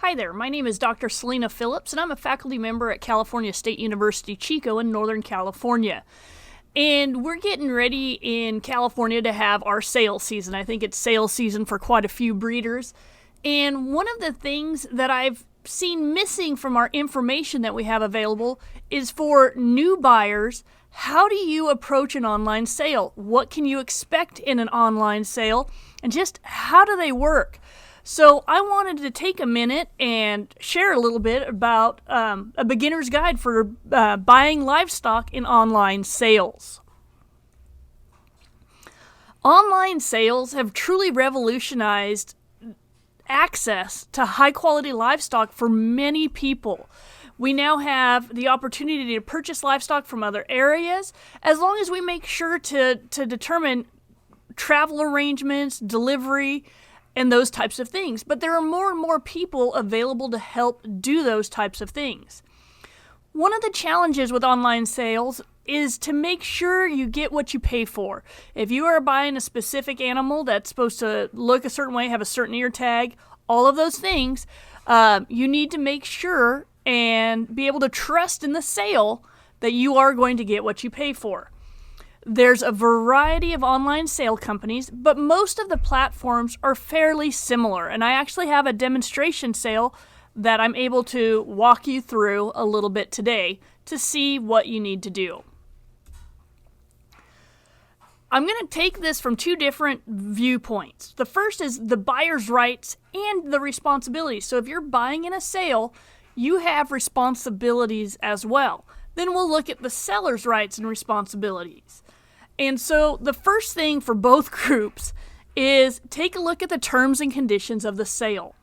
Hi there, my name is Dr. Selena Phillips, and I'm a faculty member at California State University, Chico in Northern California. And we're getting ready in California to have our sale season. I think it's sale season for quite a few breeders. And one of the things that I've seen missing from our information that we have available is for new buyers. How do you approach an online sale? What can you expect in an online sale? And just how do they work? So I wanted to take a minute and share a little bit about a beginner's guide for buying livestock in online sales. Online sales have truly revolutionized access to high-quality livestock for many people. We now have the opportunity to purchase livestock from other areas, as long as we make sure to determine travel arrangements, delivery, and those types of things. But there are more and more people available to help do those types of things. One of the challenges with online sales is to make sure you get what you pay for. If you are buying a specific animal that's supposed to look a certain way, have a certain ear tag, all of those things, you need to make sure and be able to trust in the sale that you are going to get what you pay for. There's a variety of online sale companies, but most of the platforms are fairly similar. And I actually have a demonstration sale that I'm able to walk you through a little bit today to see what you need to do. I'm going to take this from two different viewpoints. The first is the buyer's rights and the responsibilities. So if you're buying in a sale, you have responsibilities as well. Then we'll look at the seller's rights and responsibilities. And so the first thing for both groups is take a look at the terms and conditions of the sale.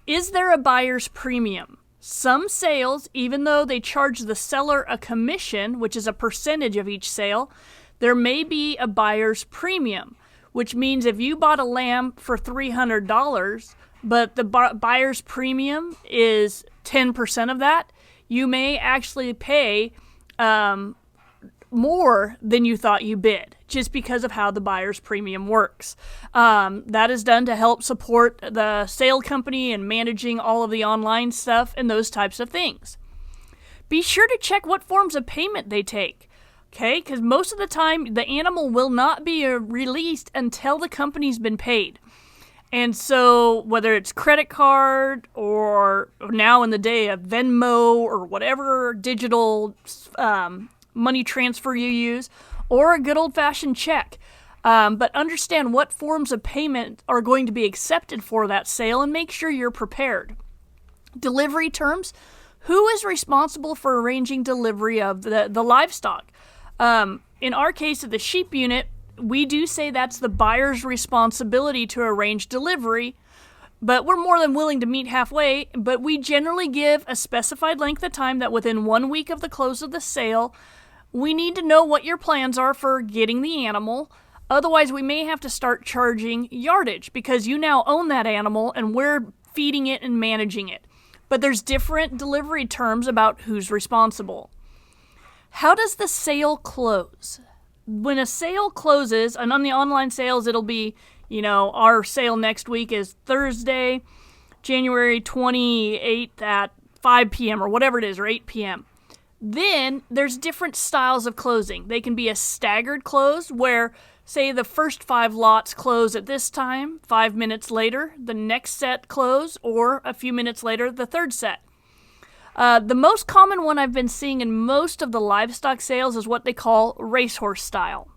Is there a buyer's premium? Some sales, even though they charge the seller a commission, which is a percentage of each sale, there may be a buyer's premium, which means if you bought a lamb for $300, but the buyer's premium is 10% of that, you may actually pay more than you thought you bid, just because of how the buyer's premium works. That is done to help support the sale company and managing all of the online stuff and those types of things. Be sure to check what forms of payment they take, okay? Because most of the time, the animal will not be released until the company's been paid. And so whether it's credit card or now in the day of Venmo or whatever digital money transfer you use, or a good old-fashioned check. But understand what forms of payment are going to be accepted for that sale and make sure you're prepared. Delivery terms. Who is responsible for arranging delivery of the livestock? In our case of the sheep unit, we do say that's the buyer's responsibility to arrange delivery, but we're more than willing to meet halfway. But we generally give a specified length of time that within 1 week of the close of the sale, we need to know what your plans are for getting the animal. Otherwise, we may have to start charging yardage because you now own that animal and we're feeding it and managing it. But there's different delivery terms about who's responsible. How does the sale close? When a sale closes, and on the online sales, it'll be, our sale next week is Thursday, January 28th at 5 p.m. or whatever it is, or 8 p.m. Then there's different styles of closing. They can be a staggered close where, say, the first 5 lots close at this time, 5 minutes later, the next set close, or a few minutes later, the third set. The most common one I've been seeing in most of the livestock sales is what they call racehorse style.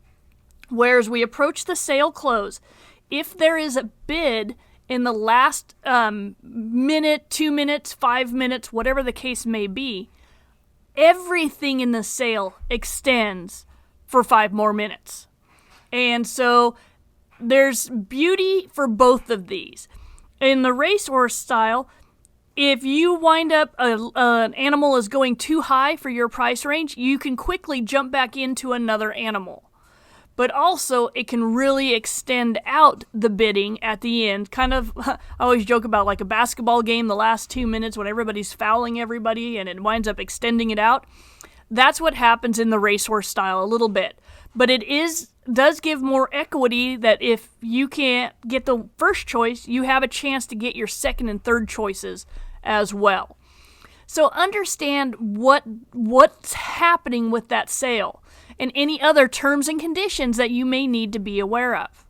Whereas we approach the sale close, if there is a bid in the last minute, 2 minutes, 5 minutes, whatever the case may be, everything in the sale extends for 5 more minutes. And so there's beauty for both of these. In the racehorse style, if you wind up an animal is going too high for your price range, you can quickly jump back into another animal. But also, it can really extend out the bidding at the end. Kind of, I always joke about like a basketball game, the last 2 minutes when everybody's fouling everybody and it winds up extending it out. That's what happens in the racehorse style a little bit. But it does give more equity that if you can't get the first choice, you have a chance to get your second and third choices as well. So understand what's happening with that sale and any other terms and conditions that you may need to be aware of.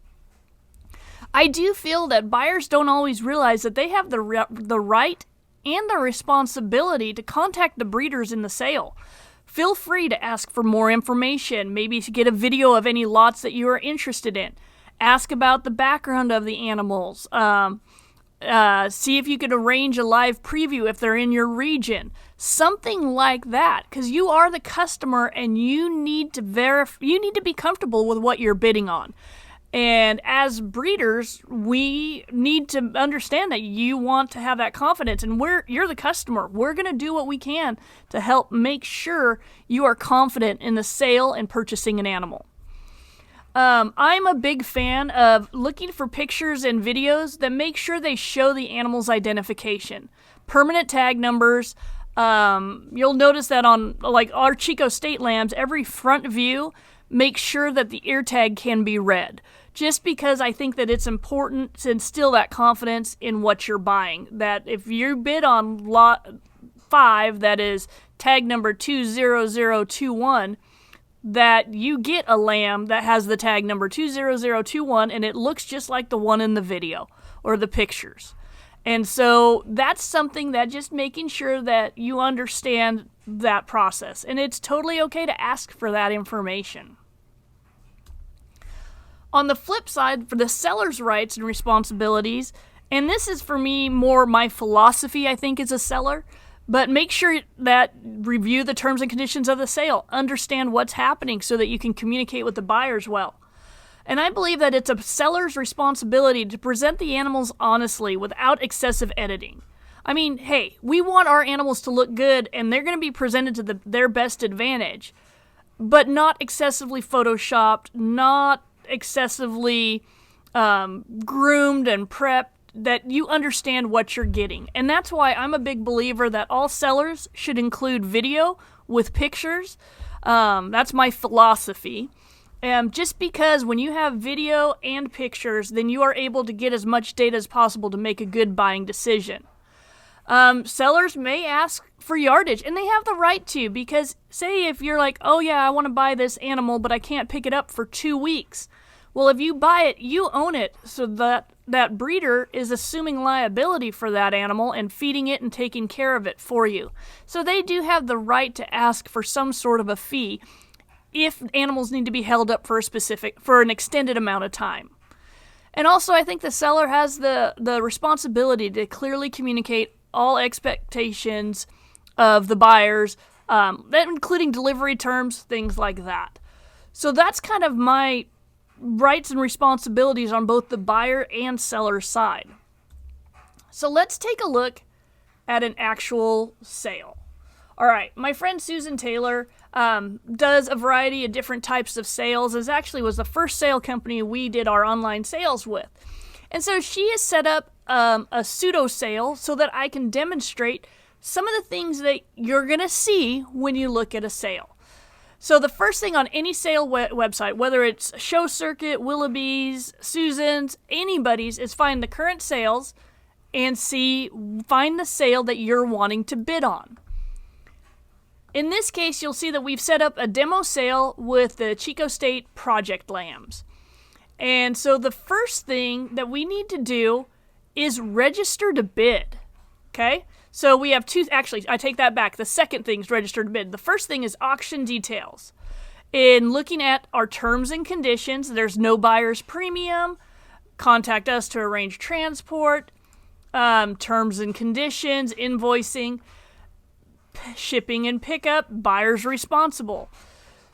I do feel that buyers don't always realize that they have the right and the responsibility to contact the breeders in the sale. Feel free to ask for more information, maybe to get a video of any lots that you are interested in. Ask about the background of the animals. See if you could arrange a live preview if they're in your region. Something like that, because you are the customer and you need to be comfortable with what you're bidding on. And as breeders, we need to understand that you want to have that confidence, and you're the customer. We're going to do what we can to help make sure you are confident in the sale and purchasing an animal. I'm a big fan of looking for pictures and videos that make sure they show the animal's identification. Permanent tag numbers. You'll notice that on like our Chico State lambs, every front view, make sure that the ear tag can be read. Just because I think that it's important to instill that confidence in what you're buying. That if you bid on lot 5, that is tag number 20021, that you get a lamb that has the tag number 20021 and it looks just like the one in the video or the pictures. And so that's something that just making sure that you understand that process. And it's totally okay to ask for that information. On the flip side, for the seller's rights and responsibilities, and this is for me more my philosophy, I think, as a seller, but make sure that review the terms and conditions of the sale. Understand what's happening so that you can communicate with the buyers well. And I believe that it's a seller's responsibility to present the animals honestly without excessive editing. I mean, hey, we want our animals to look good and they're going to be presented to their best advantage, but not excessively photoshopped, not excessively groomed and prepped, that you understand what you're getting. And that's why I'm a big believer that all sellers should include video with pictures. That's my philosophy. Just because when you have video and pictures, then you are able to get as much data as possible to make a good buying decision. Sellers may ask for yardage, and they have the right to, because say if you're like, oh yeah, I want to buy this animal, but I can't pick it up for 2 weeks. Well, if you buy it, you own it, so that breeder is assuming liability for that animal and feeding it and taking care of it for you. So they do have the right to ask for some sort of a fee if animals need to be held up for an extended amount of time. And also, I think the seller has the responsibility to clearly communicate all expectations of the buyers, including delivery terms, things like that. So that's kind of my rights and responsibilities on both the buyer and seller side. So let's take a look at an actual sale. All right, my friend Susan Taylor does a variety of different types of sales. It actually was the first sale company we did our online sales with. And so she has set up a pseudo sale so that I can demonstrate some of the things that you're going to see when you look at a sale. So the first thing on any sale website, whether it's Show Circuit, Willoughby's, Susan's, anybody's, is find the current sales and find the sale that you're wanting to bid on. In this case, you'll see that we've set up a demo sale with the Chico State Project Lambs. And so the first thing that we need to do is register to bid, okay? So we have actually, I take that back. The second thing is register to bid. The first thing is auction details. In looking at our terms and conditions, there's no buyer's premium, contact us to arrange transport, terms and conditions, invoicing, shipping and pickup, buyer's responsible.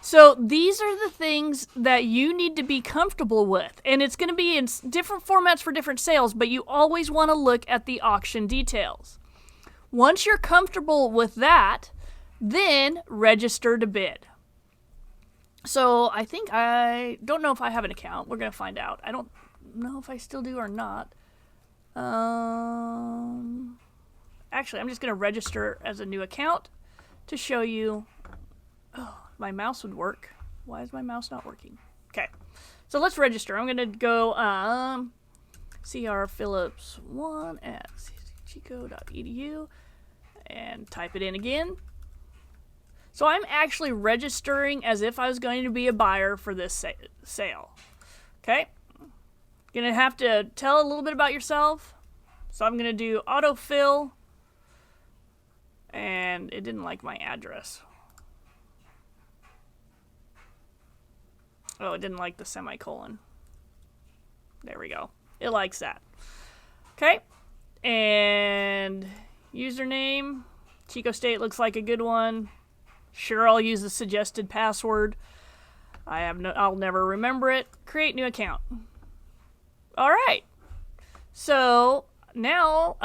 So these are the things that you need to be comfortable with. And it's going to be in different formats for different sales, but you always want to look at the auction details. Once you're comfortable with that, then register to bid. So I don't know if I have an account. We're going to find out. I don't know if I still do or not. Actually, I'm just going to register as a new account to show you my mouse would work. Why is my mouse not working? Okay, so let's register. I'm going to go crphillips1 at chico.edu and type it in again. So I'm actually registering as if I was going to be a buyer for this sale. Okay, you're going to have to tell a little bit about yourself. So I'm going to do autofill, and it didn't like my address. Oh, it didn't like the semicolon. There we go. It likes that. Okay. And username. Chico State looks like a good one. Sure, I'll use the suggested password. I'll never remember it. Create new account. All right. So now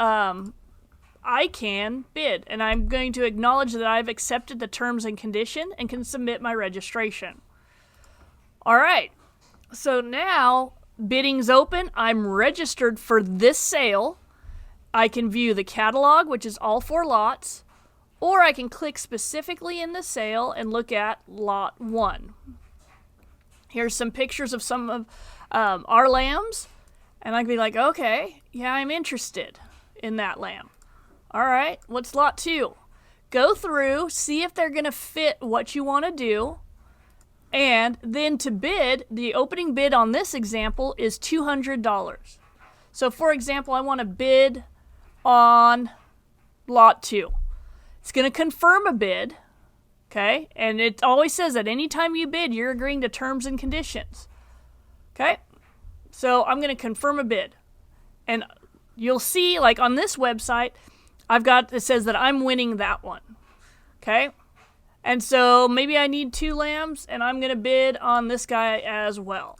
I can bid, and I'm going to acknowledge that I've accepted the terms and condition and can submit my registration. All right, so now bidding's open. I'm registered for this sale. I can view the catalog, which is all 4 lots, or I can click specifically in the sale and look at lot 1. Here's some pictures of some of our lambs, and I can be like, okay, yeah, I'm interested in that lamb. All right, what's lot 2? Go through, see if they're going to fit what you want to do. And then to bid, the opening bid on this example is $200. So for example, I want to bid on lot 2. It's going to confirm a bid, okay? And it always says that anytime you bid, you're agreeing to terms and conditions, okay? So I'm going to confirm a bid. And you'll see, like on this website, it says that I'm winning that one, okay? And so maybe I need 2 lambs, and I'm going to bid on this guy as well.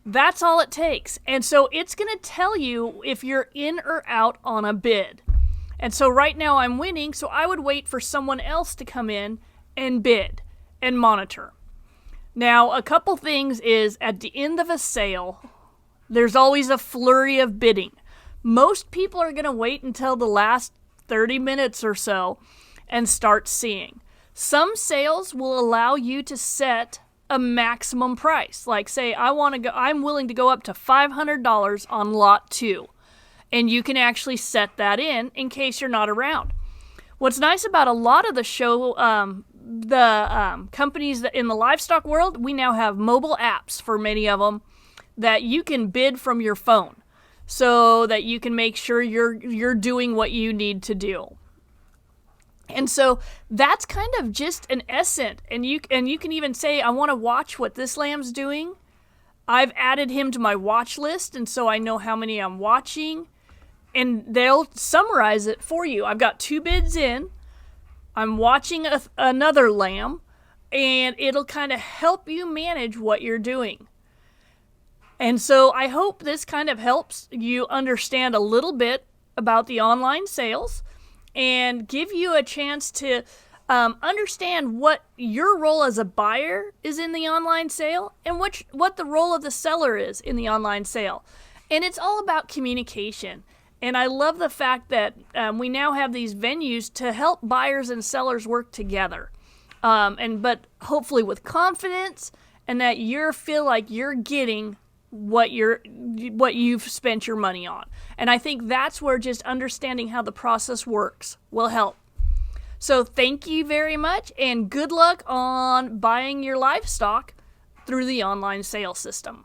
That's all it takes. And so it's going to tell you if you're in or out on a bid. And so right now I'm winning, so I would wait for someone else to come in and bid and monitor. Now, a couple things is at the end of a sale, there's always a flurry of bidding. Most people are going to wait until the last 30 minutes or so and start seeing. Some sales will allow you to set a maximum price. Like say I'm willing to go up to $500 on lot 2. And you can actually set that in case you're not around. What's nice about a lot of the show, companies that in the livestock world, we now have mobile apps for many of them that you can bid from your phone so that you can make sure you're doing what you need to do. And so that's kind of just an essence. And you can even say, I want to watch what this lamb's doing. I've added him to my watch list, and so I know how many I'm watching. And they'll summarize it for you. I've got 2 bids in. I'm watching another lamb, and it'll kind of help you manage what you're doing. And so I hope this kind of helps you understand a little bit about the online sales and give you a chance to understand what your role as a buyer is in the online sale and what the role of the seller is in the online sale. And it's all about communication. And I love the fact that we now have these venues to help buyers and sellers work together. But hopefully with confidence, and that you feel like you're getting what you've spent your money on. And I think that's where just understanding how the process works will help. So thank you very much, and good luck on buying your livestock through the online sales system.